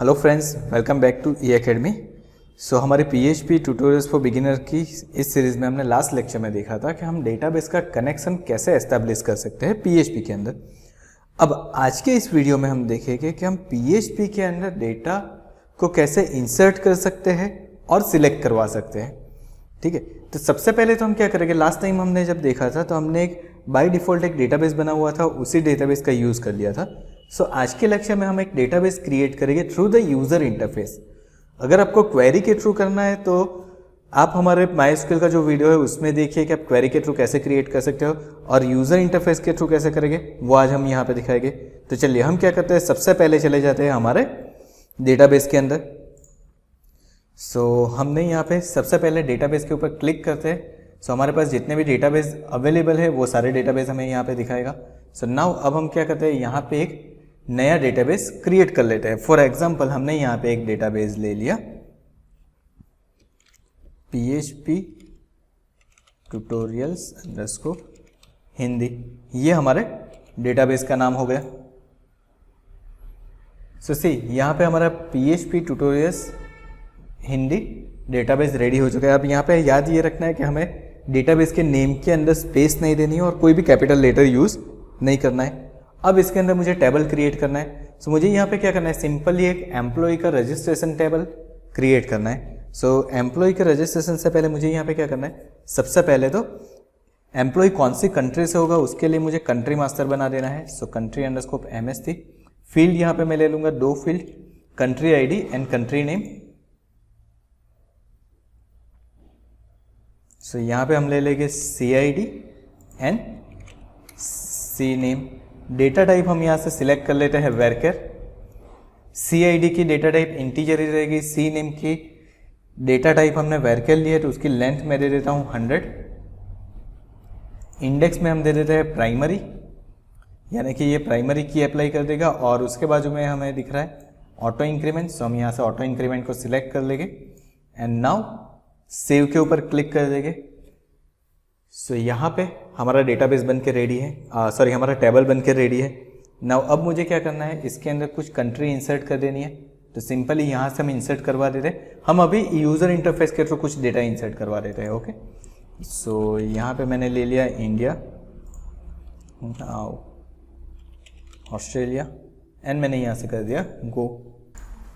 Hello friends, welcome back to E academy. हमारे PHP tutorials for beginner की इस series में हमने लास्ट लेक्चर में देखा था कि हम डेटाबेस का कनेक्शन कैसे एस्टेब्लिश कर सकते हैं PHP के अंदर। अब आज के इस वीडियो में हम देखेंगे कि हम PHP के अंदर डेटा को कैसे इंसर्ट कर सकते हैं और सिलेक्ट करवा सकते हैं। ठीक है, तो सबसे पहले तो हम क्या करेंगे, लास्ट टाइम हमने जब देखा था तो हमने एक बाय डिफ़ॉल्ट एक डेटाबेस बना हुआ था, उसी डेटाबेस का यूज़ कर लिया था। आज के लेक्चर में हम एक डेटाबेस क्रिएट करेंगे थ्रू द यूज़र इंटरफेस। अगर आपको क्वेरी के थ्रू करना है तो आप हमारे MySQL का जो वीडियो है उसमें देखिए कि आप क्वेरी के थ्रू कैसे क्रिएट कर सकते हो और यूज़र इंटरफेस के थ्रू कैसे करेंगे, वो आज हम यहाँ पे दिखाएंगे। तो चलिए हम क्या करते हैं, सबसे पहले चले जाते हैं हमारे डेटाबेस के अंदर। हमने यहाँ पे सबसे पहले डेटाबेस के ऊपर क्लिक करते हैं। हमारे पास जितने भी डेटाबेस अवेलेबल है वो सारे डेटाबेस हमें यहाँ पे दिखाएगा। नाउ अब हम क्या करते हैं, यहाँ पे एक नया डेटाबेस क्रिएट कर लेते हैं। फॉर एग्जांपल हमने यहाँ पे एक डेटाबेस ले लिया PHP ट्यूटोरियल्स _ हिंदी, ये हमारे डेटाबेस का नाम हो गया। यहाँ पे हमारा PHP tutorials Hindi database ready हो चुका है। अब यहाँ पे याद ये रखना है कि हमें डेटाबेस के नेम के अंदर स्पेस नहीं देनी है और कोई भी कैपिटल लेटर यूज़ नहीं करना है। अब इसके अंदर मुझे टेबल क्रिएट करना है। मुझे यहाँ पे क्या करना है, सिंपली एक एम्प्लॉय का रजिस्ट्रेशन टेबल क्रिएट करना है। एम्प्लॉय के रजिस्ट्रेशन से पहले मुझे यहाँ पे क्या करना है, सबसे पहले तो एम्प्लॉय कौन सी कंट्री से होगा उसके लिए मुझे कंट्री मास्टर बना देना है। कंट्री अंडरस्कोर MS थी। फील्ड यहाँ पे मैं ले लूँगा 2 field, country ID and country name. यहाँ पे हम ले लेंगे CID and CNAME। Data type हम यहाँ से सिलेक्ट कर लेते हैं varchar। CID की डेटा टाइप इंटीजर ही रहेगी। CNAME की डेटा टाइप हमने varchar ली है तो उसकी लेंथ मैं दे देता हूँ 100। इंडेक्स में हम दे देते हैं प्राइमरी, यानी कि ये प्राइमरी की अप्लाई कर देगा। और उसके बाजू में हमें दिख रहा है ऑटो इंक्रीमेंट, हम यहाँ से ऑटो इंक्रीमेंट को सिलेक्ट कर लेंगे एंड नाउ सेव के ऊपर क्लिक कर देंगे। यहाँ पे हमारा डेटाबेस बन के रेडी है, हमारा टेबल बन के रेडी है। नाउ अब मुझे क्या करना है, इसके अंदर कुछ कंट्री इंसर्ट कर देनी है। तो सिंपली यहाँ से हम इंसर्ट करवा देते हैं। हम अभी यूज़र इंटरफेस के थ्रू कुछ डेटा इंसर्ट करवा देते हैं। ओके, यहाँ पे मैंने ले लिया इंडिया, ऑस्ट्रेलिया एंड मैंने यहाँ से कर दिया गो।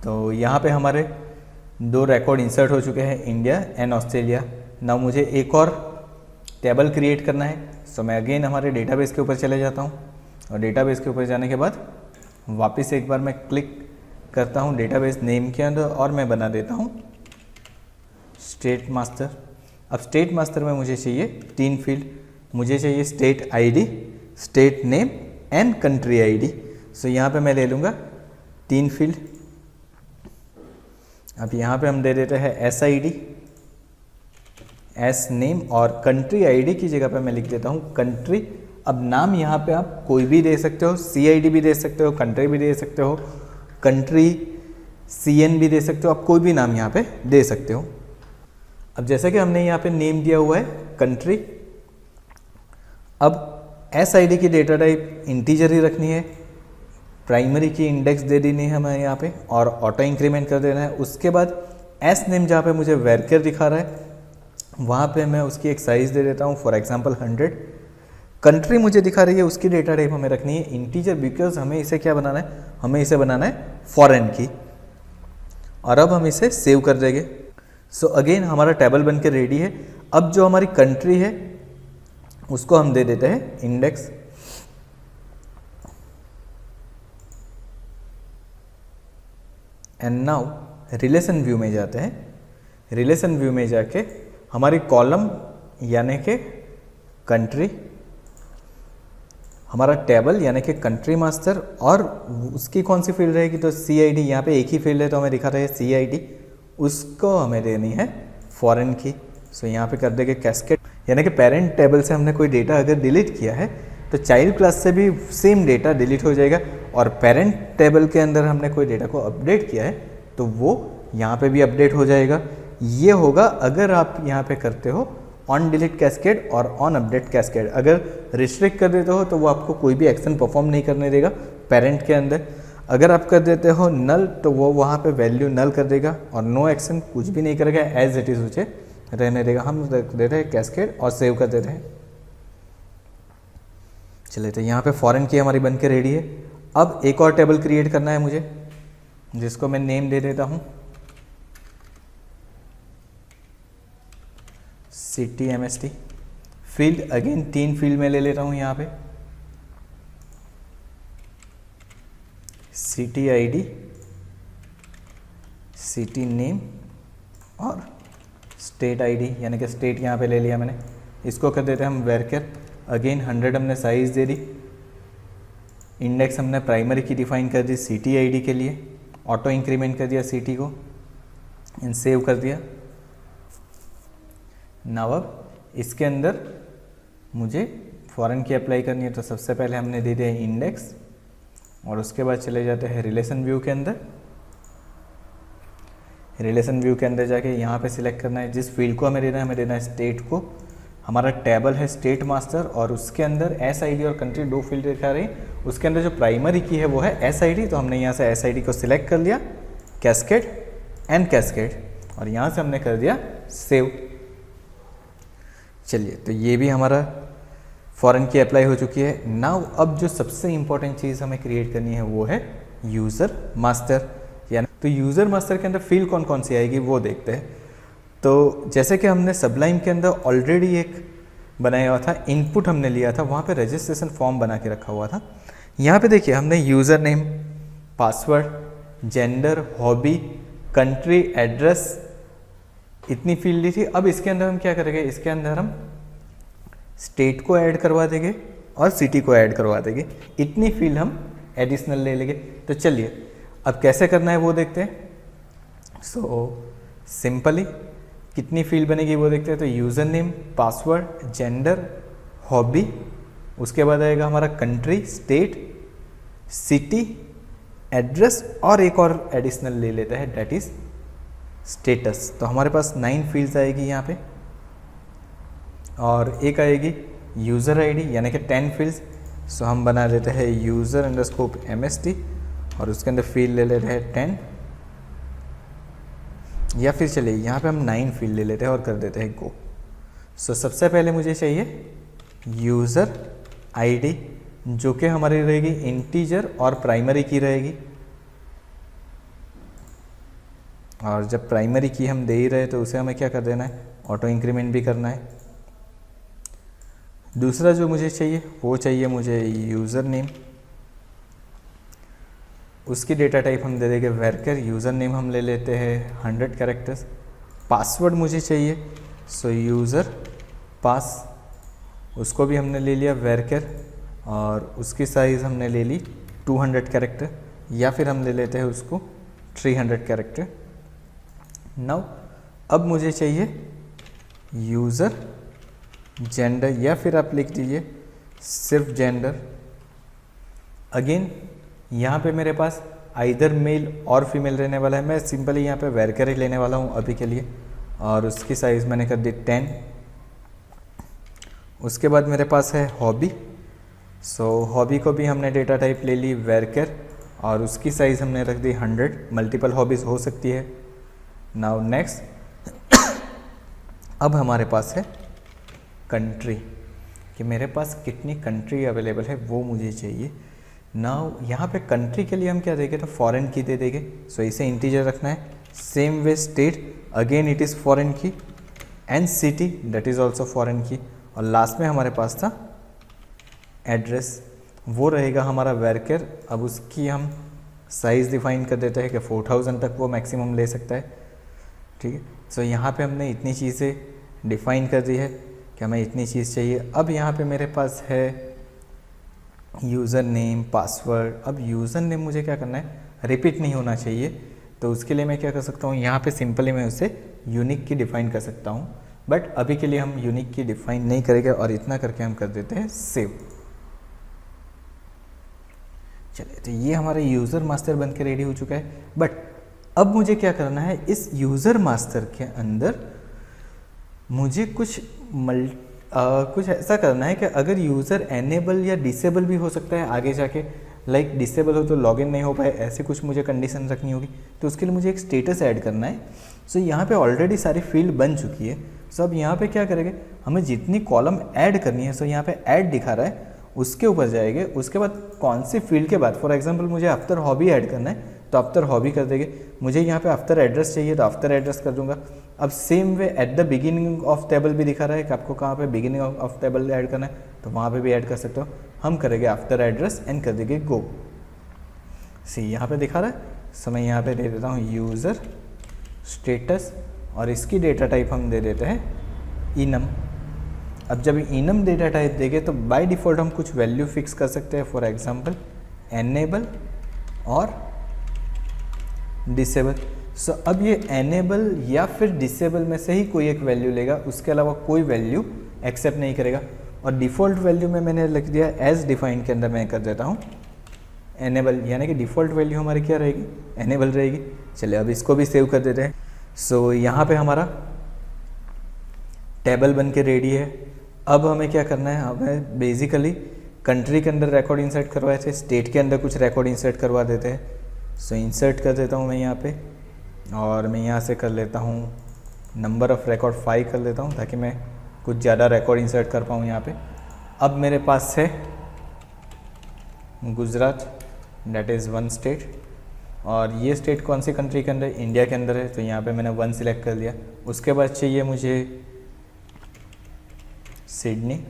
तो यहाँ पे हमारे 2 रिकॉर्ड इंसर्ट हो चुके हैं, इंडिया एंड ऑस्ट्रेलिया। नाउ मुझे एक और टेबल क्रिएट करना है। मैं अगेन हमारे डेटाबेस के ऊपर चले जाता हूँ और डेटाबेस के ऊपर जाने के बाद वापस एक बार मैं क्लिक करता हूँ डेटाबेस नेम के अंदर और मैं बना देता हूँ स्टेट मास्टर। अब स्टेट मास्टर में मुझे चाहिए 3 फील्ड, मुझे चाहिए state ID, state name and country ID। यहाँ पे मैं ले लूँगा 3 फील्ड। अब यहाँ पे हम दे देते हैं SID, S नेम और कंट्री ID की जगह पे मैं लिख देता हूँ कंट्री। अब नाम यहाँ पे आप कोई भी दे सकते हो, CID भी दे सकते हो, कंट्री भी दे सकते हो, कंट्री CN भी दे सकते हो, आप कोई भी नाम यहाँ पे दे सकते हो। अब जैसा कि हमने यहाँ पे नेम दिया हुआ है कंट्री, अब SID की डेटा टाइप इंटीजर ही रखनी है, प्राइमरी की इंडेक्स दे देनी है हमें यहाँ पे और ऑटो इंक्रीमेंट कर देना है। उसके बाद S नेम जहाँ पे मुझे varchar दिखा रहा है वहाँ पे मैं उसकी एक साइज़ दे देता हूँ, फॉर एग्जांपल 100। कंट्री मुझे दिखा रही है, उसकी डेटा टाइप हमें रखनी है इंटीजर, बिकॉज हमें इसे क्या बनाना है, हमें इसे बनाना है फॉरेन की। और अब हम इसे सेव कर देंगे। अगेन हमारा टेबल बन के रेडी है। अब जो हमारी कंट्री है उसको हम दे देते हैं index. And now relation view में जाते हैं। रिलेशन व्यू में जाके हमारी कॉलम यानी कि कंट्री, हमारा टेबल यानी कि कंट्री मास्टर और उसकी कौन सी फील्ड रहेगी, तो CID। यहाँ पे एक ही फील्ड है तो हमें दिखा रहा है CID, उसको हमें देनी है फॉरेन की। यहाँ पे कर देंगे कैस्केड, यानी कि पेरेंट टेबल से हमने कोई डेटा अगर डिलीट किया है तो चाइल्ड क्लास से भी सेम डेटा डिलीट हो जाएगा। और पेरेंट टेबल के अंदर हमने कोई डेटा को अपडेट किया है तो वो यहाँ पे भी अपडेट हो जाएगा। ये होगा अगर आप यहाँ पे करते हो ऑन डिलीट कैस्केड और ऑन अपडेट कैस्केड। अगर रिस्ट्रिक्ट कर देते हो तो वो आपको कोई भी एक्शन परफॉर्म नहीं करने देगा पेरेंट के अंदर। अगर आप कर देते हो नल तो वो वहाँ पे वैल्यू नल कर देगा और नो एक्शन कुछ भी नहीं करेगा, एज इट इज़ उसे रहने देगा। हम रख देते हैं कैस्केड और सेव कर देते हैं। चलिए तो यहाँ पे फॉरेन की हमारी बन के रेडी है। अब एक और टेबल क्रिएट करना है मुझे, जिसको मैं नेम दे देता हूँ CTMST। फील्ड अगेन 3 फील्ड में ले लेता हूँ यहाँ पे, सिटी ID, सिटी नेम और स्टेट ID, यानी कि स्टेट यहाँ पे ले लिया मैंने। इसको कर देते हैं हम वेरकर। अगेन 100 हमने साइज दे दी। इंडेक्स हमने प्राइमरी की डिफाइन कर दी सिटी ID के लिए, ऑटो इंक्रीमेंट कर दिया सिटी को एंड सेव कर दिया। नाउ अब इसके अंदर मुझे फॉरेन की अप्लाई करनी है, तो सबसे पहले हमने दे दिया इंडेक्स और उसके बाद चले जाते हैं रिलेशन व्यू के अंदर। रिलेशन व्यू के अंदर जाके यहाँ पे सिलेक्ट करना है जिस फील्ड को हमें देना है। हमें देना है स्टेट को। हमारा टेबल है स्टेट मास्टर और उसके अंदर SID और कंट्री 2 फील्ड दिखा रही। उसके अंदर जो प्राइमरी की है वो है SID, तो हमने यहाँ से SID को सिलेक्ट कर लिया, कैस्केड एंड कैस्केड, और यहाँ से हमने कर दिया सेव। चलिए तो ये भी हमारा फॉरेन की अप्लाई हो चुकी है। नाउ अब जो सबसे इंपॉर्टेंट चीज़ हमें क्रिएट करनी है वो है यूज़र मास्टर। यानी तो यूज़र मास्टर के अंदर फील्ड कौन कौन सी आएगी वो देखते हैं। तो जैसे कि हमने सबलाइम के अंदर ऑलरेडी एक बनाया हुआ था, इनपुट हमने लिया था, वहाँ पे रजिस्ट्रेशन फॉर्म बना के रखा हुआ था। यहाँ पे देखिए हमने user name, password, gender, hobby, country, address, इतनी फील्ड ली थी। अब इसके अंदर हम क्या करेंगे, इसके अंदर हम स्टेट को ऐड करवा देंगे और सिटी को ऐड करवा देंगे। इतनी फील्ड हम एडिशनल ले लेंगे। तो चलिए अब कैसे करना है वो देखते हैं। सो सिंपली कितनी फील्ड बनेगी वो देखते हैं। तो user name, password, gender, hobby, उसके बाद आएगा हमारा कंट्री, स्टेट, सिटी, एड्रेस और एक और एडिशनल ले लेता है दैट इज स्टेटस। तो हमारे पास 9 फील्ड्स आएगी यहाँ पे और एक आएगी यूज़र ID यानी कि 10 फील्ड्स। सो हम बना देते हैं यूज़र अंडरस्कोप MST और उसके अंदर फील्ड ले लेते हैं 10, या फिर चलिए यहाँ पे हम 9 फील्ड ले लेते हैं और कर देते हैं गो। सो सबसे पहले मुझे चाहिए यूज़र ID जो कि हमारी रहेगी इंटीजर और प्राइमरी की रहेगी, और जब प्राइमरी की हम दे ही रहे तो उसे हमें क्या कर देना है, ऑटो इंक्रीमेंट भी करना है। दूसरा जो मुझे चाहिए वो चाहिए मुझे यूज़र नेम, उसकी डेटा टाइप हम दे देंगे वेरकर। यूज़र नेम हम ले लेते हैं 100 कैरेक्टर्स। पासवर्ड मुझे चाहिए, सो यूज़र पास, उसको भी हमने ले लिया वेरकर और उसकी साइज़ हमने ले ली 200 कैरेक्टर, या फिर हम ले लेते हैं उसको 300 कैरेक्टर। नाउ अब मुझे चाहिए यूज़र जेंडर, या फिर आप लिख दीजिए सिर्फ जेंडर। अगेन यहाँ पे मेरे पास आइदर मेल और फीमेल रहने वाला है। मैं सिंपली यहाँ पे वेरकर ही लेने वाला हूँ अभी के लिए, और उसकी साइज़ मैंने कर दी 10। उसके बाद मेरे पास है हॉबी। सो हॉबी को भी हमने डेटा टाइप ले ली वेरकर और उसकी साइज़ हमने रख दी 100। मल्टीपल हॉबीज़ हो सकती है। नाउ नेक्स्ट अब हमारे पास है कंट्री, कि मेरे पास कितनी कंट्री अवेलेबल है वो मुझे चाहिए। नाउ यहाँ पे कंट्री के लिए हम क्या देंगे, तो फॉरेन की दे देंगे। सो इसे इंटीजर रखना है। Same way state, again it is foreign key, and city that is also foreign key, और लास्ट में हमारे पास था एड्रेस, वो रहेगा हमारा वेरकर। अब उसकी हम साइज़ डिफाइन कर देते हैं कि 4000 तक वो मैक्सिमम ले सकता है। ठीक है, सो यहाँ पे हमने इतनी चीज़ें डिफ़ाइन कर दी है कि हमें इतनी चीज़ चाहिए। अब यहाँ पे मेरे पास है यूज़र नेम, पासवर्ड। अब यूज़र नेम मुझे क्या करना है, रिपीट नहीं होना चाहिए, तो उसके लिए मैं क्या कर सकता हूँ, यहाँ पे सिंपली मैं उसे यूनिक की डिफ़ाइन कर सकता हूँ, बट अभी के लिए हम यूनिक की डिफ़ाइन नहीं करेंगे और इतना करके हम कर देते हैं सेव। चलिए तो ये हमारा यूज़र मास्टर बन के रेडी हो चुका है। बट अब मुझे क्या करना है, इस यूज़र मास्टर के अंदर मुझे कुछ ऐसा करना है कि अगर यूज़र एनेबल या डिसेबल भी हो सकता है आगे जाके, लाइक डिसेबल हो तो लॉगिन नहीं हो पाए, ऐसे कुछ मुझे कंडीशन रखनी होगी। तो उसके लिए मुझे एक स्टेटस ऐड करना है। सो यहाँ पे ऑलरेडी सारी फील्ड बन चुकी है। सो अब यहाँ पे क्या करेंगे, हमें जितनी कॉलम ऐड करनी है, सो यहाँ पे ऐड दिखा रहा है, उसके ऊपर जाएंगे। उसके बाद कौन सी फील्ड के बाद, फॉर एग्जांपल मुझे आफ्टर हॉबी ऐड करना है तो आफ्टर हॉबी कर देंगे। मुझे यहाँ पे आफ्टर एड्रेस चाहिए तो आफ्टर एड्रेस कर दूंगा। अब same way at the beginning of table भी दिखा रहा है कि आपको कहाँ पे बिगिनिंग ऑफ टेबल ऐड करना है, तो वहाँ पे भी ऐड कर सकते हो। हम करेंगे आफ्टर एड्रेस एंड कर देंगे गो। सी यहाँ पे दिखा रहा है। सो मैं यहाँ पे दे देता हूँ यूज़र स्टेटस और इसकी डेटा टाइप हम दे देते हैं इनम। अब जब इनम डेटा टाइप देंगे तो बाय डिफ़ॉल्ट हम कुछ वैल्यू फिक्स कर सकते हैं, फॉर एग्जांपल एनेबल और डिसेबल। सो अब ये एनेबल या फिर डिसेबल में से ही कोई एक वैल्यू लेगा, उसके अलावा कोई वैल्यू एक्सेप्ट नहीं करेगा। और डिफ़ॉल्ट वैल्यू में मैंने लिख दिया एज डिफाइंड के अंदर मैं कर देता हूँ एनेबल, यानी कि डिफ़ॉल्ट वैल्यू हमारी क्या रहेगी, एनेबल रहेगी। चलिए अब इसको भी सेव कर देते हैं। सो यहाँ पे हमारा टेबल बन के रेडी है। अब हमें क्या करना है, हमें बेसिकली कंट्री के अंदर रिकॉर्ड इंसर्ट करवाए थे, स्टेट के अंदर कुछ रिकॉर्ड इंसर्ट करवा देते हैं। सो इंसर्ट कर देता हूँ मैं यहाँ पे, और मैं यहाँ से कर लेता हूँ नंबर ऑफ़ रिकॉर्ड 5 कर लेता हूँ, ताकि मैं कुछ ज़्यादा रिकॉर्ड इंसर्ट कर पाऊँ यहाँ पे। अब मेरे पास है गुजरात, डेट इज़ 1 स्टेट, और ये स्टेट कौन सी कंट्री के अंदर, इंडिया के अंदर है, तो यहाँ पे मैंने 1 सिलेक्ट कर लिया। उसके बाद चाहिए मुझे Sydney,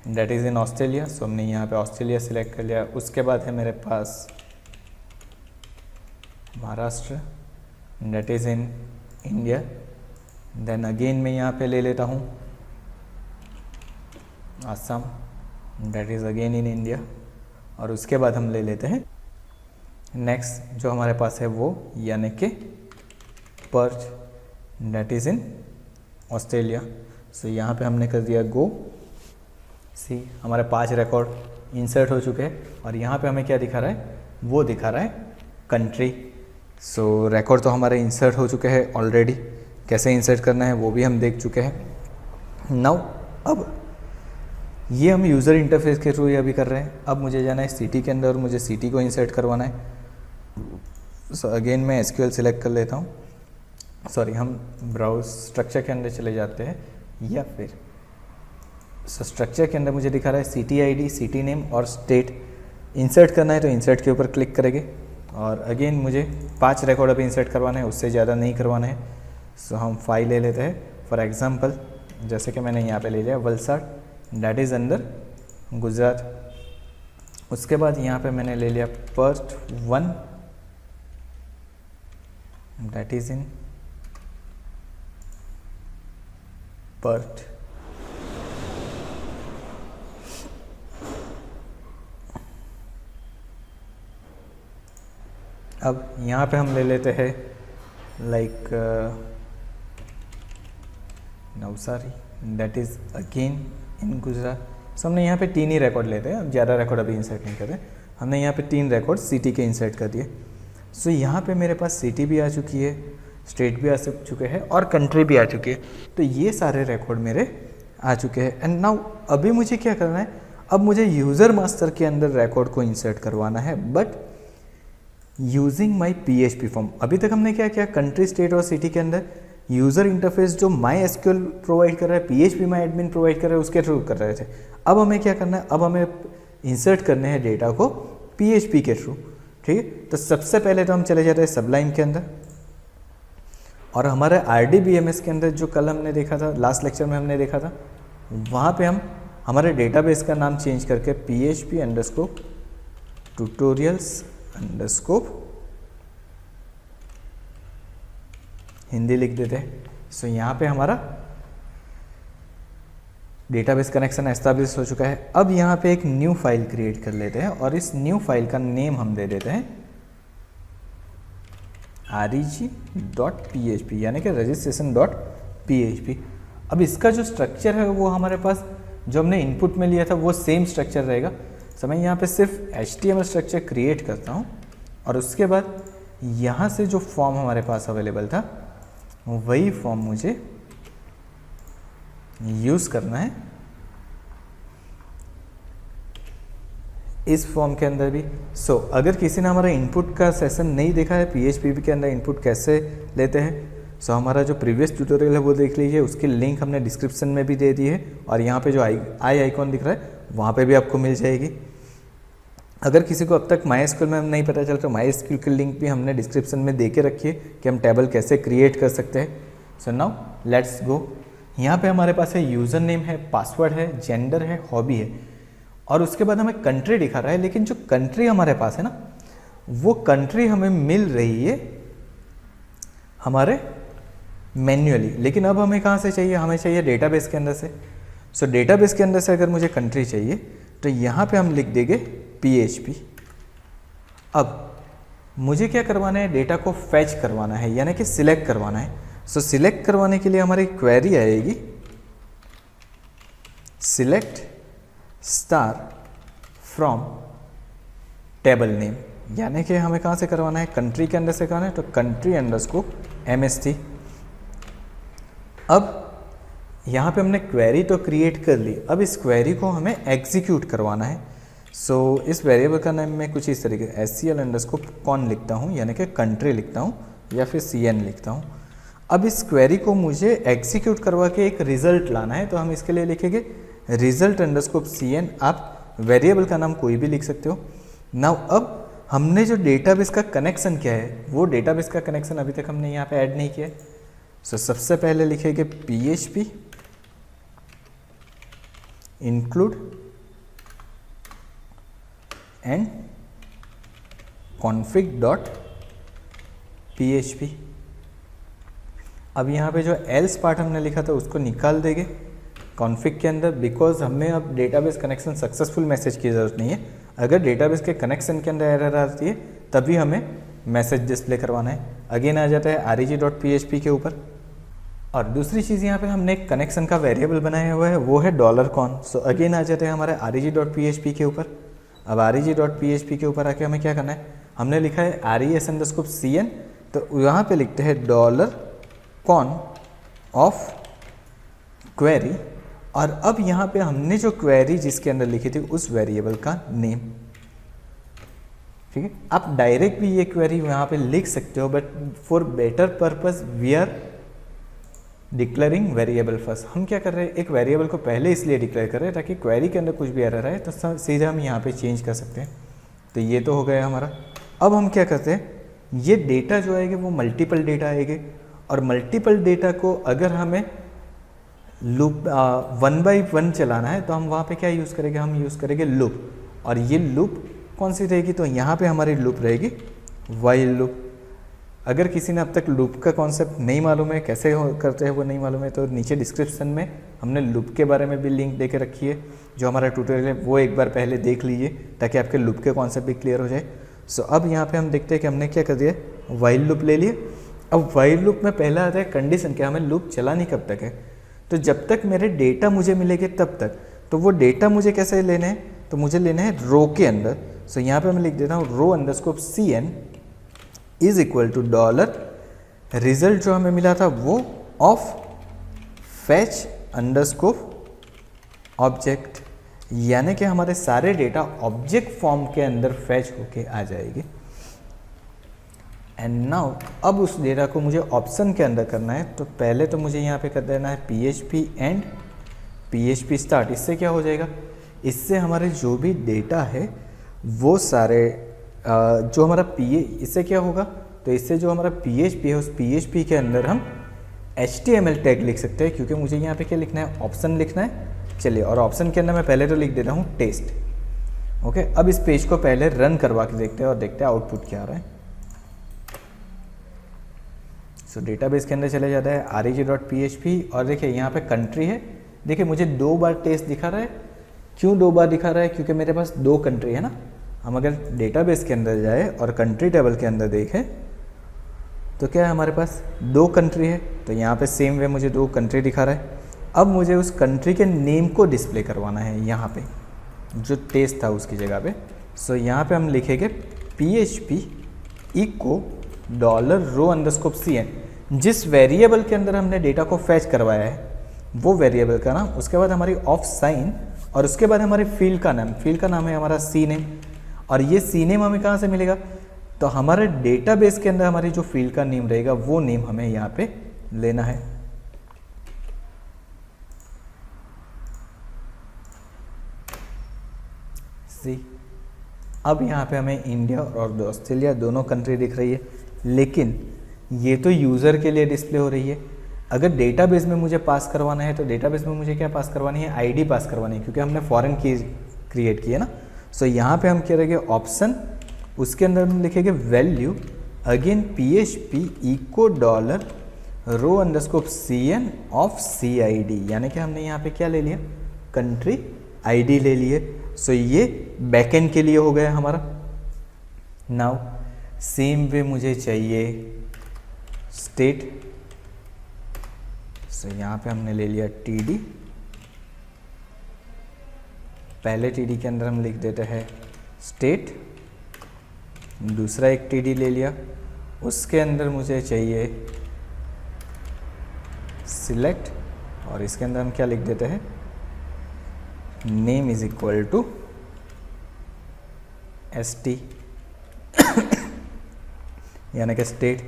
that is in Australia, so हमने यहाँ पे ऑस्ट्रेलिया सिलेक्ट कर लिया। उसके बाद है मेरे पास Maharashtra, that is in India. Then again मैं यहाँ पे ले लेता हूँ Assam, that is again in India. और उसके बाद हम ले लेते हैं नेक्स्ट जो हमारे पास है वो, यानी कि Perth, that is in Australia. So यहाँ पे हमने कर दिया गो। सी हमारे 5 रिकॉर्ड इंसर्ट हो चुके हैं, और यहाँ पे हमें क्या दिखा रहा है, वो दिखा रहा है कंट्री। सो रिकॉर्ड तो हमारे इंसर्ट हो चुके हैं ऑलरेडी, कैसे इंसर्ट करना है वो भी हम देख चुके हैं। नाउ अब ये हम यूज़र इंटरफेस के थ्रू अभी कर रहे हैं। अब मुझे जाना है सिटी के अंदर और मुझे सिटी को इंसर्ट करवाना है। सो अगेन मैं एसक्यूएल सिलेक्ट कर लेता हूँ, सॉरी हम ब्राउज स्ट्रक्चर के अंदर चले जाते हैं, या फिर स्ट्रक्चर के अंदर मुझे दिखा रहा है सिटी आईडी, सिटी नेम और स्टेट। इंसर्ट करना है तो इंसर्ट के ऊपर क्लिक करेंगे, और अगेन मुझे 5 रिकॉर्ड अभी इंसर्ट करवाना है, उससे ज़्यादा नहीं करवाना है। सो हम 5 ले लेते हैं। फॉर एग्जांपल जैसे कि मैंने यहाँ पे ले लिया वलसाड, डेट इज़ अंदर गुजरात। उसके बाद यहाँ पे मैंने ले लिया Perth 1, that is in Perth. अब यहाँ पे हम ले लेते हैं like Navsari, that is again in Gujarat. So हमने यहाँ पे 3 ही रिकॉर्ड लेते हैं, अब ज़्यादा रिकॉर्ड अभी इंसर्ट नहीं करते। हमने यहाँ पे 3 रिकॉर्ड सिटी के इंसर्ट कर दिए। सो यहाँ पे मेरे पास सिटी भी आ चुकी है, स्टेट भी आ चुके हैं और कंट्री भी आ चुकी है। तो ये सारे रिकॉर्ड मेरे आ चुके हैं। एंड नाउ अभी मुझे क्या करना है, अब मुझे यूज़र मास्टर के अंदर रिकॉर्ड को इंसर्ट करवाना है, but using my PHP form. अभी तक हमने क्या किया, कंट्री, स्टेट और सिटी के अंदर यूज़र इंटरफेस जो MySQL प्रोवाइड कर रहा है, PHP माई एडमिन प्रोवाइड कर रहा है, उसके थ्रू कर रहे थे। अब हमें क्या करना है, अब हमें इंसर्ट करने हैं डेटा को PHP के थ्रू। ठीक है, तो सबसे पहले तो हम चले जाते हैं सबलाइन के अंदर, और हमारे RDBMS के अंदर जो कल हमने देखा था, लास्ट लेक्चर में हमने देखा था, वहाँ पे हम हमारे डेटाबेस का नाम चेंज करके PHP_tutorials_ हिंदी लिख देते हैं। सो यहाँ पे हमारा डेटाबेस कनेक्शन एस्टैब्लिश हो चुका है। अब यहाँ पे एक न्यू फाइल क्रिएट कर लेते हैं, और इस न्यू फाइल का नेम हम दे देते हैं reg.php, यानी कि registration.php। अब इसका जो स्ट्रक्चर है वो हमारे पास जो हमने इनपुट में लिया था वो सेम स्ट्रक्चर रहेगा। सो मैं यहाँ पे सिर्फ HTML स्ट्रक्चर क्रिएट करता हूँ, और उसके बाद यहाँ से जो फॉर्म हमारे पास अवेलेबल था वही फॉर्म मुझे यूज़ करना है इस फॉर्म के अंदर भी। सो अगर किसी ने हमारा इनपुट का सेशन नहीं देखा है PHP के अंदर इनपुट कैसे लेते हैं, सो हमारा जो प्रीवियस ट्यूटोरियल है वो देख लीजिए, उसकी लिंक हमने डिस्क्रिप्शन में भी दे दी है और यहाँ पे जो आई आइकॉन दिख रहा है वहाँ पे भी आपको मिल जाएगी। अगर किसी को अब तक MySQL में नहीं पता चल तो MySQL की लिंक भी हमने डिस्क्रिप्शन में दे के रखी है कि हम टेबल कैसे क्रिएट कर सकते हैं। So now let's go. यहाँ पे हमारे पास है यूज़र नेम है, पासवर्ड है, जेंडर है, हॉबी है और उसके बाद हमें कंट्री दिखा रहा है, लेकिन जो कंट्री हमारे पास है ना वो कंट्री हमें मिल रही है हमारे मैन्युअली, लेकिन अब हमें कहाँ से चाहिए, हमें चाहिए डेटाबेस के अंदर से। सो डेटाबेस के अंदर से अगर मुझे कंट्री चाहिए तो यहाँ पे हम लिख देंगे PHP। अब मुझे क्या करवाना है, डेटा को फैच करवाना है यानी कि सिलेक्ट करवाना है। सो सिलेक्ट करवाने के लिए हमारी क्वेरी आएगी select star from table name, यानी कि हमें कहाँ से करवाना है, कंट्री के अंदर से करवाना है तो कंट्री अंडरस्कोर MST। अब यहाँ पे हमने क्वेरी तो क्रिएट कर ली, अब इस क्वेरी को हमें एग्जीक्यूट करवाना है। सो इस वेरिएबल का नाम मैं कुछ इस तरीके SCL अंडरस्कोर कॉन लिखता हूँ यानी कि कंट्री लिखता हूँ या फिर CN लिखता हूँ। अब इस क्वेरी को मुझे एग्जीक्यूट करवा के एक रिजल्ट लाना है, तो हम इसके लिए लिखेंगे रिजल्ट अंडरस्कोर CN। आप वेरिएबल का नाम कोई भी लिख सकते हो। नाउ अब हमने जो डेटाबेस का कनेक्शन क्या है, वो डेटाबेस का कनेक्शन अभी तक हमने यहाँ पे ऐड नहीं किया है। सो सबसे पहले लिखेंगे PHP इंक्लूड एंड config.php। अब यहाँ पे जो एल्स पार्ट हमने लिखा था उसको निकाल देंगे कॉन्फ़िग के अंदर, बिकॉज हमें अब डेटाबेस कनेक्शन सक्सेसफुल मैसेज की ज़रूरत नहीं है। अगर डेटाबेस के कनेक्शन के अंदर एरर आती है तभी हमें मैसेज डिस्प्ले करवाना है। अगेन आ जाता है reg.php के ऊपर। और दूसरी चीज़ यहाँ पे हमने एक कनेक्शन का वेरिएबल बनाया हुआ है, वो है $con। सो अगेन आ जाते हैं हमारे reg.php के ऊपर। अब reg.php के ऊपर आके हमें क्या करना है, हमने लिखा है res_cn, तो यहाँ पे लिखते हैं $con ऑफ क्वेरी। और अब यहाँ पे हमने जो क्वेरी जिसके अंदर लिखी थी उस वेरिएबल का नेम, ठीक है। आप डायरेक्ट भी ये क्वेरी यहाँ पे लिख सकते हो, but for better purpose we are declaring variable first. हम क्या कर रहे हैं, एक वेरिएबल को पहले इसलिए डिक्लेयर कर रहे हैं ताकि क्वेरी के अंदर कुछ भी एरर आए तो सीधे हम यहाँ पे चेंज कर सकते हैं। तो ये तो हो गया हमारा। अब हम क्या करते हैं, ये डेटा जो आएगा वो मल्टीपल डेटा आएंगे, और मल्टीपल डेटा को अगर हमें लूप 1 by 1 चलाना है तो हम वहाँ पे क्या यूज़ करेंगे, हम यूज़ करेंगे लूप। और ये लूप कौन सी रहेगी, तो यहाँ पे हमारी लूप रहेगी वाइल लूप। अगर किसी ने अब तक लूप का कॉन्सेप्ट नहीं मालूम है, कैसे करते हैं वो नहीं मालूम है, तो नीचे डिस्क्रिप्शन में हमने लूप के बारे में भी लिंक दे के रखी है। जो हमारा ट्यूटोरियल है वो एक बार पहले देख लीजिए ताकि आपके लूप के कॉन्सेप्ट भी क्लियर हो जाए। सो अब यहाँ पे हम देखते हैं कि हमने क्या कर दिया, वाइल लूप ले लिए। अब वाइल लूप में पहला आता है कंडीशन, क्या हमें लूप चलानी कब तक है, तो जब तक मेरे डेटा मुझे मिलेंगे तब तक। तो वो डेटा मुझे कैसे लेने हैं, तो मुझे लेना है रो के अंदर। सो यहाँ पे मैं लिख देता हूँ row_cn is equal to $, result जो हमें मिला था वो ऑफ fetch अंडरस्कोर ऑब्जेक्ट, यानी कि हमारे सारे डेटा ऑब्जेक्ट फॉर्म के अंदर फैच होके आ जाएगी। एंड नाउ अब उस डेटा को मुझे ऑप्शन के अंदर करना है, तो पहले तो मुझे यहाँ पे कर देना है PHP एंड PHP स्टार्ट। इससे क्या हो जाएगा, इससे हमारे जो भी डेटा है वो सारे जो हमारा इससे क्या होगा, तो इससे जो हमारा PHP है उस PHP के अंदर हम HTML टैग लिख सकते हैं, क्योंकि मुझे यहाँ पे क्या लिखना है, ऑप्शन लिखना है। चलिए, और ऑप्शन के अंदर मैं पहले तो लिख देता हूँ टेस्ट। ओके, अब इस पेज को पहले रन करवा के देखते हैं और देखते हैं आउटपुट क्या आ रहा है। सो डेटाबेस के अंदर चले जाता है reg.php और देखिए यहाँ पे कंट्री है। देखिए मुझे 2 बार टेस्ट दिखा रहा है। क्यों 2 बार दिखा रहा है, क्योंकि मेरे पास 2 कंट्री है ना। हम अगर डेटाबेस के अंदर जाए और कंट्री टेबल के अंदर देखें तो क्या है, हमारे पास 2 कंट्री है। तो यहाँ पे सेम वे मुझे 2 कंट्री दिखा रहा है। अब मुझे उस कंट्री के नेम को डिस्प्ले करवाना है यहाँ पे, जो टेस्ट था उसकी जगह पे। सो यहाँ पे हम लिखेंगे PHP इको $row_cn, जिस वेरिएबल के अंदर हमने डेटा को फैच करवाया है वो वेरिएबल का नाम। उसके बाद हमारी ऑफ साइन और उसके बाद हमारे फील्ड का नाम है हमारा सी नेम, और ये सी नेम हमें कहाँ से मिलेगा, तो हमारे डेटाबेस के अंदर हमारी जो फील्ड का नेम रहेगा वो नेम हमें यहाँ पे लेना है। सी, अब यहाँ पे हमें इंडिया और ऑस्ट्रेलिया दोनों कंट्री दिख रही है, लेकिन ये तो यूज़र के लिए डिस्प्ले हो रही है। अगर डेटाबेस में मुझे पास करवाना है तो डेटाबेस में मुझे क्या पास करवानी है, आईडी पास करवानी है, क्योंकि हमने फॉरेन की क्रिएट की है ना। सो यहाँ पे हम क्या करेंगे, ऑप्शन, उसके अंदर हम लिखेंगे value, again PHP echo dollar row underscope CN of CID, यानी कि हमने यहाँ पे क्या ले लिया, कंट्री ID ले लिए। सो ये बैकएंड के लिए हो गया हमारा। नाउ सेम वे मुझे चाहिए स्टेट, सो यहाँ पे हमने ले लिया TD, पहले TD के अंदर हम लिख देते हैं स्टेट, दूसरा एक TD ले लिया, उसके अंदर मुझे चाहिए सिलेक्ट, और इसके अंदर हम क्या लिख देते हैं, name is equal to ST यानी कि स्टेट।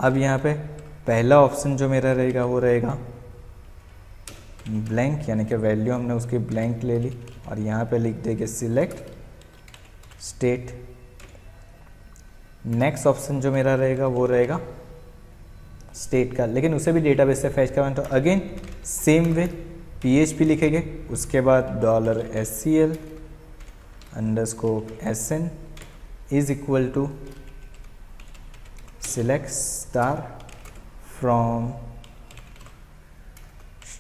अब यहाँ पे पहला ऑप्शन जो मेरा रहेगा वो रहेगा ब्लैंक, यानी कि वैल्यू हमने उसकी ब्लैंक ले ली, और यहाँ पे लिख देंगे सिलेक्ट स्टेट। नेक्स्ट ऑप्शन जो मेरा रहेगा वो रहेगा स्टेट का, लेकिन उसे भी डेटाबेस से फैच करवाना, तो अगेन सेम वे PHP लिखेंगे, उसके बाद $SCL underscope SN is equal to select star from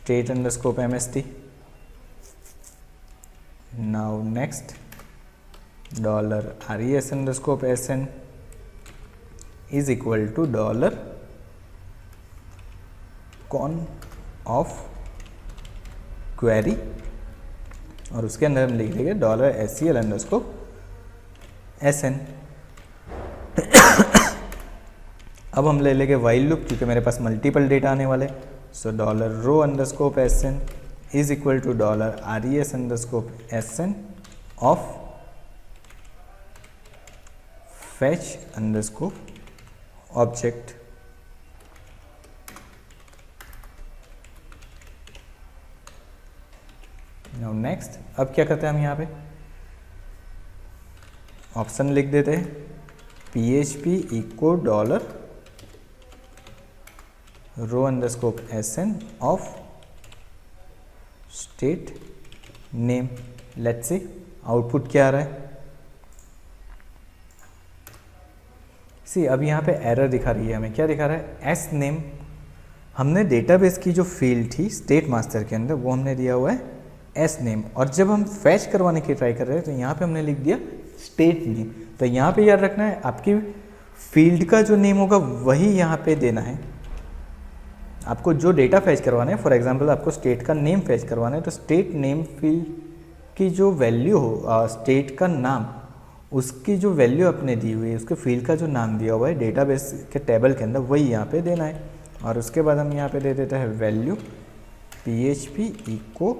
state underscope MST. Now next $RES underscope SN is equal to $con of query, और उसके अंदर हम लिख देंगे $SCL अंडरस्कोप SN। अब हम ले लेंगे वाइल लूप, क्योंकि मेरे पास मल्टीपल डेटा आने वाले, so $row underscope SN is equal to $RES underscope SN of fetch underscope object. Now next, अब क्या करते हैं हम यहाँ पे ऑप्शन लिख देते हैं PHP echo $row underscope SN of state name. Let's see output क्या आ रहा है। सी अब यहाँ पे एरर दिखा रही है, हमें क्या दिखा रहा है, S नेम। हमने डेटाबेस की जो फील्ड थी स्टेट मास्टर के अंदर वो हमने दिया हुआ है S नेम, और जब हम फैच करवाने की ट्राई कर रहे हैं तो यहाँ पे हमने लिख दिया स्टेट नेम। तो यहाँ पे याद रखना है, आपकी फील्ड का जो नेम होगा वही यहाँ पे देना है। आपको जो डेटा फैच करवाना है, फॉर एग्जांपल आपको स्टेट का नेम फैच करवाना है, तो स्टेट नेम फील्ड की जो वैल्यू हो, स्टेट का नाम, उसकी जो वैल्यू आपने दी हुई है, उसके फील्ड का जो नाम दिया हुआ है डेटाबेस के टेबल के अंदर, वही यहाँ पे देना है। और उसके बाद हम यहाँ पे दे देते हैं value PHP echo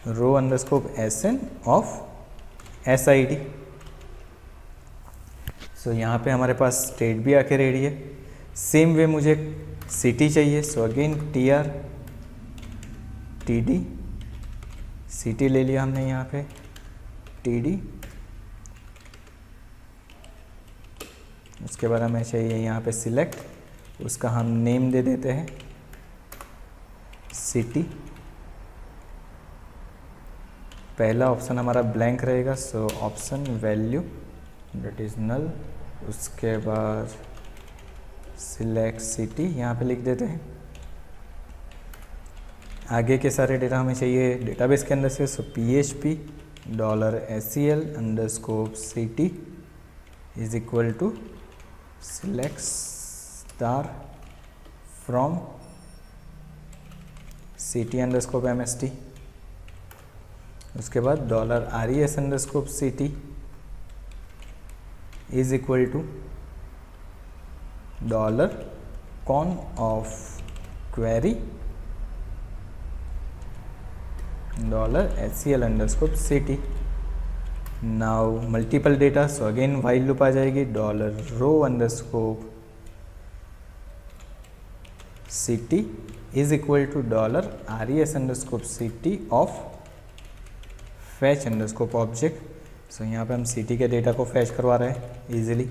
$row underscope SN of SID। So यहाँ पे हमारे पास स्टेट भी आके रेडी है। सेम वे मुझे सिटी चाहिए, सो अगेन TD सिटी ले लिया हमने यहाँ पे TD। उसके बाद हमें चाहिए यहाँ पे सिलेक्ट, उसका हम नेम दे देते हैं सिटी। पहला ऑप्शन हमारा ब्लैंक रहेगा, so option value that is null. उसके बाद सिलेक्ट सिटी यहाँ पे लिख देते हैं। आगे के सारे डेटा हमें चाहिए डेटाबेस के अंदर से, so PHP $SCL underscope city is equal to select star from city underscope MST। उसके बाद $RES underscope city is equal to $con of query $HCL_city. Now multiple data, so again while loop आ जाएगी $row_city is equal to $res_city of fetch_object. सो यहाँ पे हम city के data को fetch करवा रहे हैं इजीली.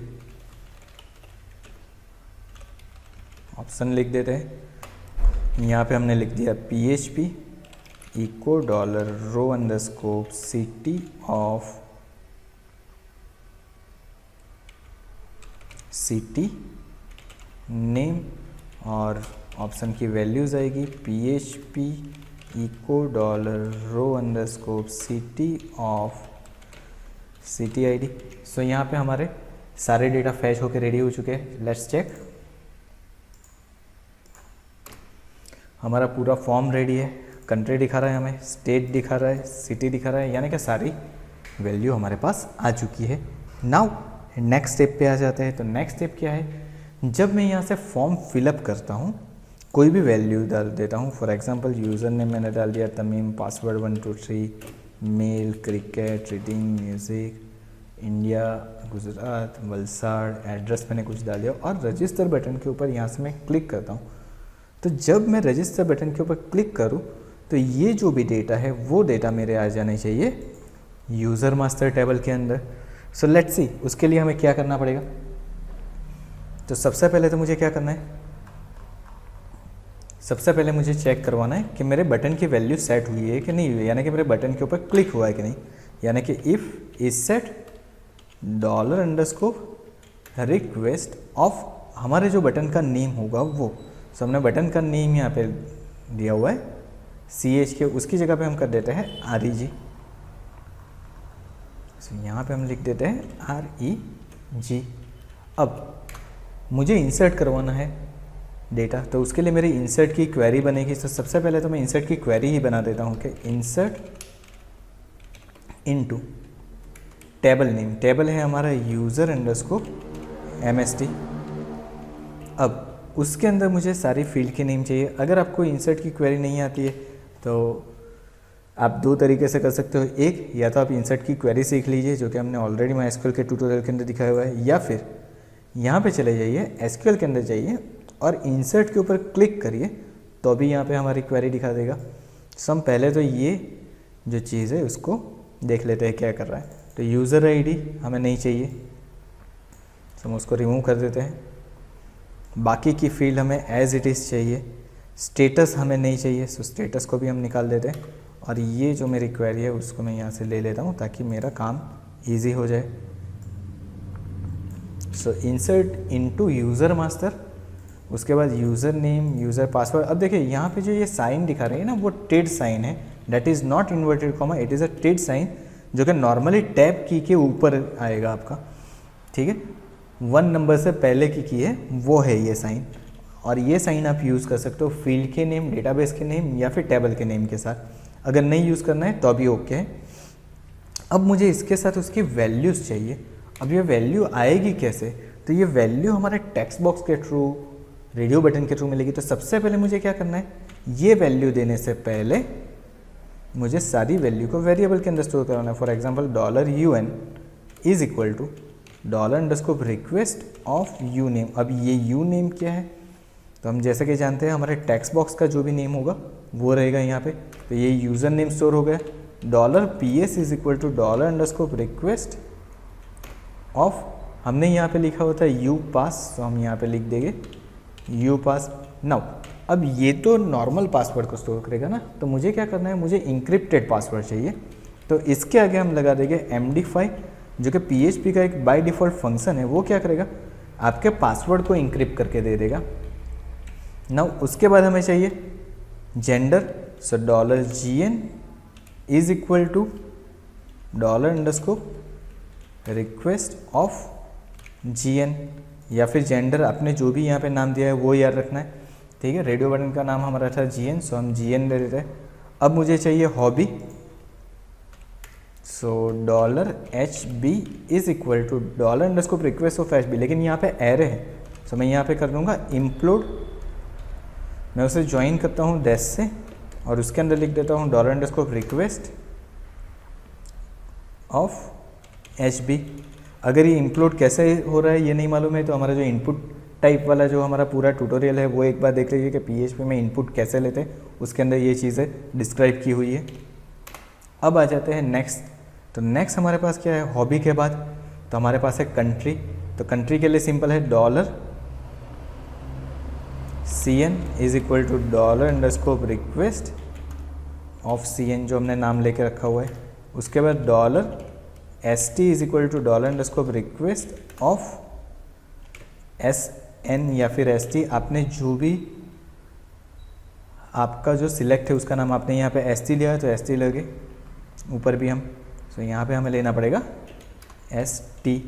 ऑप्शन लिख देते हैं. यहाँ पे हमने लिख दिया PHP eco $row_city of city name और ऑप्शन की वैल्यूज आएगी PHP eco $row_city of city ID. So यहाँ पे हमारे सारे डेटा फैच होकर रेडी हो चुके हैं. Let's check. हमारा पूरा फॉर्म रेडी है. कंट्री दिखा रहा है, हमें स्टेट दिखा रहा है, सिटी दिखा रहा है, यानी कि सारी वैल्यू हमारे पास आ चुकी है. नाउ नेक्स्ट स्टेप पे आ जाते हैं. तो नेक्स्ट स्टेप क्या है, जब मैं यहाँ से फॉर्म फिलअप करता हूँ, कोई भी वैल्यू डाल देता हूँ. फॉर एग्जांपल यूज़र नेम मैंने डाल दिया Tamim, password 123, male cricket, reading music, India, Gujarat, Valsad, address मैंने कुछ डाल दिया और रजिस्टर बटन के ऊपर यहाँ से मैं क्लिक करता हूँ. तो जब मैं रजिस्टर बटन के ऊपर क्लिक करूँ तो ये जो भी डेटा है वो डेटा मेरे आ जाने चाहिए यूज़र मास्टर टेबल के अंदर. सो लेट्स सी उसके लिए हमें क्या करना पड़ेगा. तो सबसे पहले तो मुझे क्या करना है, सबसे पहले मुझे चेक करवाना है कि मेरे बटन की वैल्यू सेट हुई है कि नहीं हुई, यानी कि मेरे बटन के ऊपर क्लिक हुआ है कि नहीं. यानी कि if is set $_request of हमारे जो बटन का नेम होगा वो. सो हमने बटन का नेम यहाँ पे दिया हुआ है CH के, उसकी जगह पे हम कर देते हैं REG. सो यहाँ पे हम लिख देते हैं REG. अब मुझे इंसर्ट करवाना है डेटा, तो उसके लिए मेरी इंसर्ट की क्वेरी बनेगी. तो सबसे पहले तो मैं इंसर्ट की क्वेरी ही बना देता हूँ कि insert into table name. Table है हमारा user_MST. अब उसके अंदर मुझे सारी फील्ड के नेम चाहिए. अगर आपको इंसर्ट की क्वेरी नहीं आती है तो आप दो तरीके से कर सकते हो. एक, या तो आप इंसर्ट की क्वेरी सीख लीजिए जो कि हमने ऑलरेडी MySQL के ट्यूटोरियल के अंदर दिखाया हुआ है, या फिर यहाँ पे चले जाइए SQL के अंदर जाइए और इंसर्ट के ऊपर क्लिक करिए तो भी यहाँ पे हमारी क्वेरी दिखा देगा. सो हम पहले तो ये जो चीज़ है उसको देख लेते हैं क्या कर रहा है. तो यूज़र ID हमें नहीं चाहिए, तो हम उसको रिमूव कर देते हैं. बाकी की फील्ड हमें एज इट इज़ चाहिए. स्टेटस हमें नहीं चाहिए, सो स्टेटस को भी हम निकाल देते हैं. और ये जो मेरी क्वेरी है उसको मैं यहाँ से ले लेता हूँ ताकि मेरा काम इजी हो जाए. सो इंसर्ट इनटू यूज़र मास्टर, उसके बाद यूज़र नेम, यूज़र पासवर्ड. अब देखिए यहाँ पे जो ये साइन दिखा रहे हैं ना वो टिड साइन है, that is not inverted comma, it is a टिड साइन जो कि नॉर्मली टैब की के ऊपर आएगा आपका. ठीक है, 1 नंबर से पहले की है वो है ये साइन. और ये साइन आप यूज़ कर सकते हो फील्ड के नेम, डेटाबेस के नेम या फिर टेबल के नेम के साथ. अगर नहीं यूज़ करना है तो अभी ओके है. अब मुझे इसके साथ उसकी वैल्यूज़ चाहिए. अब ये वैल्यू आएगी कैसे, तो ये वैल्यू हमारे टेक्स्ट बॉक्स के थ्रू, रेडियो बटन के थ्रू मिलेगी. तो सबसे पहले मुझे क्या करना है, ये वैल्यू देने से पहले मुझे सारी वैल्यू को वेरिएबल के अंदर स्टोर कराना है. For example $UN is equal to $_request of uname. अब ये uname क्या है, तो हम जैसे कि जानते हैं हमारे टेक्स्ट बॉक्स का जो भी नेम होगा वो रहेगा यहाँ पे. तो ये यूज़र नेम स्टोर हो गया. $PS is equal to $_request of, हमने यहाँ पे लिखा होता है upass, तो हम यहाँ पे लिख देंगे upass. नाउ अब ये तो नॉर्मल पासवर्ड को स्टोर करेगा ना, तो मुझे क्या करना है, मुझे इंक्रिप्टेड पासवर्ड चाहिए. तो इसके आगे हम लगा देंगे MD5 जो कि PHP का एक बाय डिफ़ॉल्ट फंक्शन है. वो क्या करेगा, आपके पासवर्ड को इंक्रिप्ट करके दे देगा. नाउ उसके बाद हमें चाहिए gender. So $GN is equal to $_request of GN, या फिर जेंडर आपने जो भी यहाँ पे नाम दिया है वो याद रखना है. ठीक है, रेडियो बटन का नाम हमारा था GN, सो हम GN ले लेते हैं. अब मुझे चाहिए hobby. So $HB is equal to $_request of HB, लेकिन यहाँ पे एरे है. सो मैं यहाँ पे कर दूँगा implode. मैं उसे ज्वाइन करता हूँ डैश से और उसके अंदर लिख देता हूँ $_ ऑफ HB। अगर ये इंक्लूड कैसे हो रहा है ये नहीं मालूम है तो हमारा जो इनपुट टाइप वाला जो हमारा पूरा ट्यूटोरियल है वो एक बार देख लीजिए कि PHP में इनपुट कैसे लेते हैं, उसके अंदर ये चीज़ें डिस्क्राइब की हुई है। अब आ जाते हैं नेक्स्ट। तो नेक्स्ट हमारे पास क्या है, हॉबी के बाद तो हमारे पास है कंट्री। तो कंट्री के लिए सिंपल है $CN = $request ऑफ CN जो हमने नाम लेके रखा हुआ है। उसके बाद $ST = $request ऑफ SN या फिर ST, आपने जो भी आपका जो सिलेक्ट है उसका नाम आपने यहाँ पे ST लिया है तो ST लगे ऊपर भी हम, तो यहाँ पे हमें लेना पड़ेगा ST।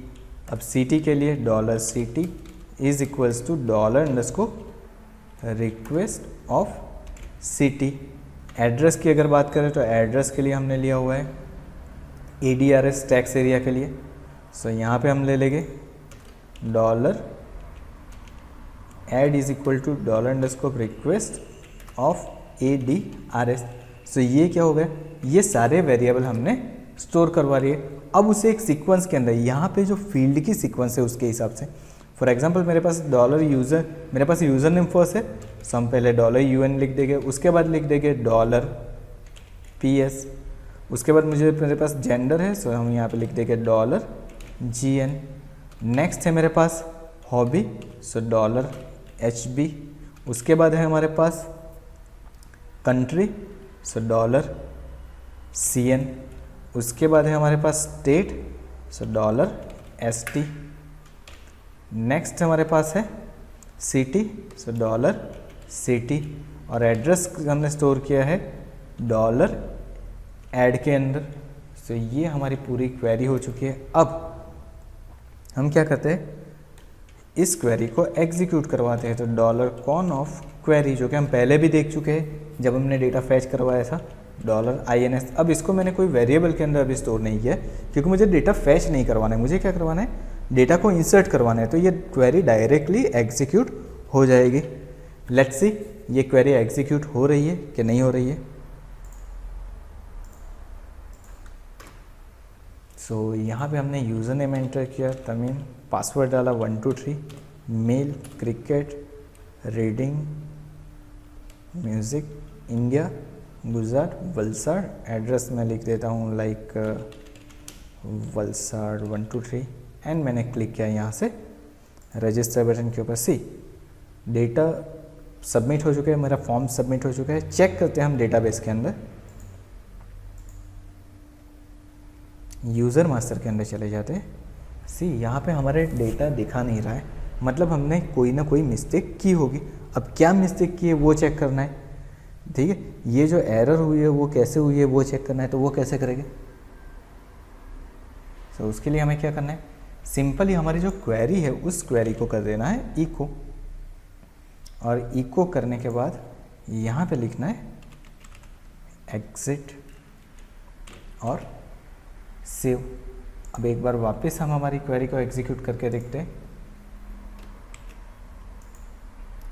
अब CT के लिए $CT = $request of CT। Address की अगर बात करें तो एड्रेस के लिए हमने लिया हुआ है ADRS टैक्स एरिया के लिए, सो यहाँ पे हम ले लेंगे $add = $request ऑफ ADRS। सो ये क्या हो गया, ये सारे वेरिएबल हमने स्टोर करवा रही है। अब उसे एक सीक्वेंस के अंदर यहाँ पे जो फील्ड की सीक्वेंस है उसके हिसाब से, फॉर एग्जांपल मेरे पास $user, मेरे पास यूज़र नेम फर्स्ट है, सो हम पहले $UN लिख देंगे, उसके बाद लिख देंगे $PS, उसके बाद मेरे पास जेंडर है, सो हम यहाँ पे लिख देंगे $GN। नेक्स्ट है मेरे पास हॉबी, सो $HB। उसके बाद है हमारे पास कंट्री, सो $CN। उसके बाद है हमारे पास स्टेट, सो $ST। नेक्स्ट हमारे पास है सिटी, सो $CT। और एड्रेस हमने स्टोर किया है $add के अंदर। सो ये हमारी पूरी क्वेरी हो चुकी है। अब हम क्या करते हैं, इस क्वेरी को एग्जीक्यूट करवाते हैं। तो $con ऑफ क्वेरी जो कि हम पहले भी देख चुके हैं जब हमने डेटा फैच करवाया था, $INS। अब इसको मैंने कोई वेरिएबल के अंदर अभी स्टोर नहीं किया क्योंकि मुझे डेटा फैच नहीं करवाना है, मुझे क्या करवाना है, डेटा को इंसर्ट करवाना है। तो ये क्वेरी डायरेक्टली एग्जीक्यूट हो जाएगी। लेट्स सी ये क्वेरी एग्जीक्यूट हो रही है कि नहीं हो रही है। सो यहाँ पे हमने यूज़र नेम एंटर किया तमीम, पासवर्ड डाला 123, male cricket reading music India Gujarat Valsad. Address में लिख देता हूँ लाइक वलसाड़ 123 एंड मैंने क्लिक किया यहाँ से रजिस्टर बटन के ऊपर। सी डेटा सबमिट हो चुका है, मेरा फॉर्म सबमिट हो चुका है। चेक करते हैं हम डेटाबेस के अंदर, यूज़र मास्टर के अंदर चले जाते हैं। सी यहाँ पे हमारे डेटा दिखा नहीं रहा है, मतलब हमने कोई ना कोई मिस्टेक की होगी। अब क्या मिस्टेक की है वो चेक करना है, ठीक है। ये जो एरर हुई है वो कैसे हुई है वो चेक करना है, तो वो कैसे करेंगे। तो उसके लिए हमें क्या करना है, सिंपली हमारी जो क्वेरी है उस क्वेरी को कर देना है इको, और इको करने के बाद यहाँ पे लिखना है एग्जिट और सेव। अब एक बार वापस हम हमारी क्वेरी को एग्जीक्यूट करके देखते हैं।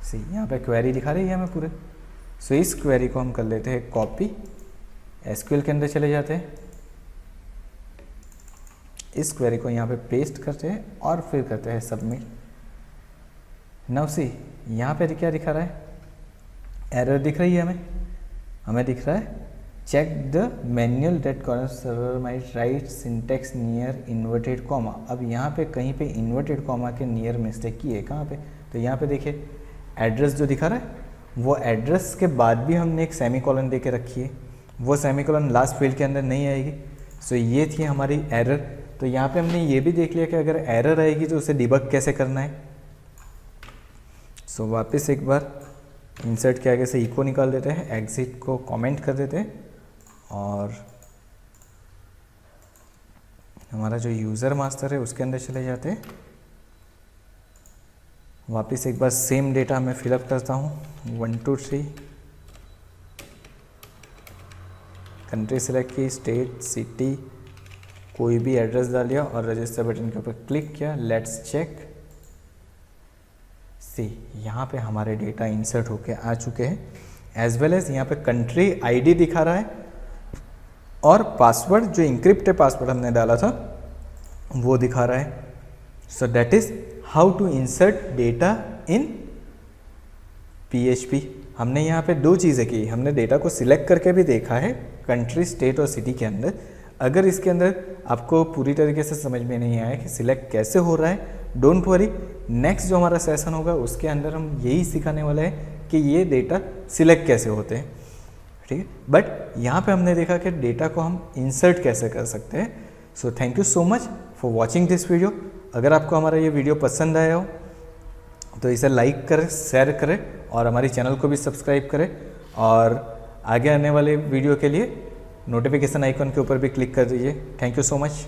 सी यहाँ पे क्वेरी दिखा रही है हमें पूरे। सो इस क्वेरी को हम कर लेते हैं कॉपी, एसक्यूएल के अंदर चले जाते हैं, इस क्वेरी को यहाँ पे पेस्ट करते हैं और फिर करते हैं सबमिट। नाउ सी यहाँ पे क्या दिखा रहा है, एरर दिख रही है हमें दिख रहा है check the manual date corner server might right syntax near inverted comma. अब यहाँ पे कहीं पे इन्वर्टेड कॉमा के नियर मिस्टेक की है, कहाँ पे, तो यहाँ पे देखिए एड्रेस जो दिखा रहा है वो एड्रेस के बाद भी हमने एक सेमीकोलन दे के रखी है, वो सेमीकोलन लास्ट फील्ड के अंदर नहीं आएगी। सो ये थी हमारी एरर। तो यहाँ पे हमने ये भी देख लिया कि अगर एरर आएगी तो उसे डिबग कैसे करना है। सो वापस एक बार इंसर्ट के आगे से इको निकाल देते हैं, एग्जिट को कमेंट कर देते हैं और हमारा जो यूज़र मास्टर है उसके अंदर चले जाते हैं। वापस एक बार सेम डेटा मैं फिलअप करता हूँ 123, कंट्री सेलेक्ट की, स्टेट सिटी कोई भी एड्रेस डाल दिया और रजिस्टर बटन के ऊपर क्लिक किया। Let's check. सी यहाँ पे हमारे डेटा इंसर्ट होके आ चुके हैं। एज वेल एज यहाँ पे कंट्री आईडी दिखा रहा है और पासवर्ड जो इंक्रिप्टेड पासवर्ड हमने डाला था वो दिखा रहा है। So that is how to insert data in PHP। हमने यहाँ पे दो चीज़ें की, हमने डेटा को सिलेक्ट करके भी देखा है कंट्री, स्टेट और सिटी के अंदर। अगर इसके अंदर आपको पूरी तरीके से समझ में नहीं आया कि सिलेक्ट कैसे हो रहा है, डोंट वरी, नेक्स्ट जो हमारा सेशन होगा उसके अंदर हम यही सिखाने वाले हैं कि ये डेटा सिलेक्ट कैसे होते हैं, ठीक है। बट यहाँ पे हमने देखा कि डेटा को हम इंसर्ट कैसे कर सकते हैं। So thank you so much for watching this video. अगर आपको हमारा ये वीडियो पसंद आया हो तो इसे लाइक करें, शेयर करें और हमारी चैनल को भी सब्सक्राइब करें, और आगे आने वाले वीडियो के लिए नोटिफिकेशन आइकन के ऊपर भी क्लिक कर दीजिए। Thank you so much.